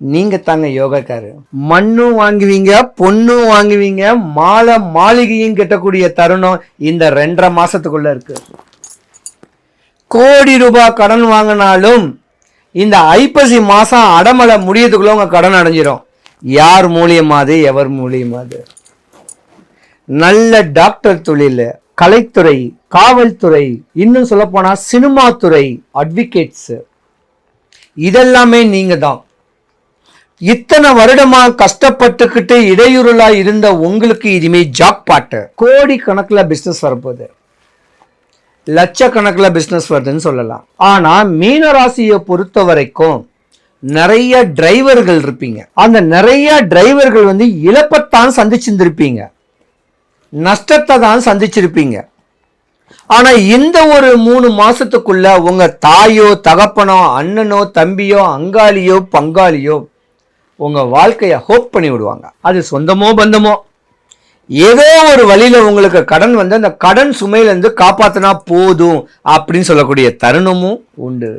நீங்க தாங்க யோகக்காரு. மண்ணும் வாங்குவீங்க, பொண்ணும் வாங்குவீங்க, மாலை மாளிகையும் கட்டக்கூடிய தருணம் இந்த 2.5 மாசத்துக்குள்ள இருக்கு. கோடி ரூபாய் கடன் வாங்கினாலும் இந்த ஐப்பசி மாசம் அடமலை முடியறதுக்குள்ள உங்க கடன் அடைஞ்சிரும். யார் மூலியமாது, எவர் மூலியமாது? நல்ல டாக்டர் தொழில், கலைத்துறை, காவல்துறை, இன்னும் சொல்ல போனா சினிமா துறை, அட்வொகேட்ஸ், இதெல்லாமே நீங்க தான். இத்தனை வருடமா கஷ்டப்பட்டுக்கிட்டு இடையூறுலா இருந்த உங்களுக்கு இனிமே ஜாக்பாட்டு. கோடி கணக்குல பிசினஸ் வரப்போகுது, லட்சக்கணக்கில் பிசினஸ் வருதுன்னு சொல்லலாம். ஆனா மீன ராசியை பொறுத்த வரைக்கும் நிறைய டிரைவர்கள் இருப்பீங்க. அந்த நிறைய டிரைவர்கள் இழப்பத்தான் சந்திச்சிருந்திருப்பீங்க, நஷ்டத்தை தான் சந்திச்சிருப்பீங்க. ஆனா இந்த ஒரு 3 மாசத்துக்குள்ள உங்க தாயோ, தகப்பனோ, அண்ணனோ, தம்பியோ, அங்காளியோ, பங்காளியோ உங்க வாழ்க்கைய ஹோப் பண்ணி விடுவாங்க. அது சொந்தமோ பந்தமோ ஏதோ ஒரு வழியில உங்களுக்கு கடன் அந்த கடன் சுமையிலிருந்து காப்பாத்தினா போதும் அப்படின்னு சொல்லக்கூடிய தருணமும் உண்டு.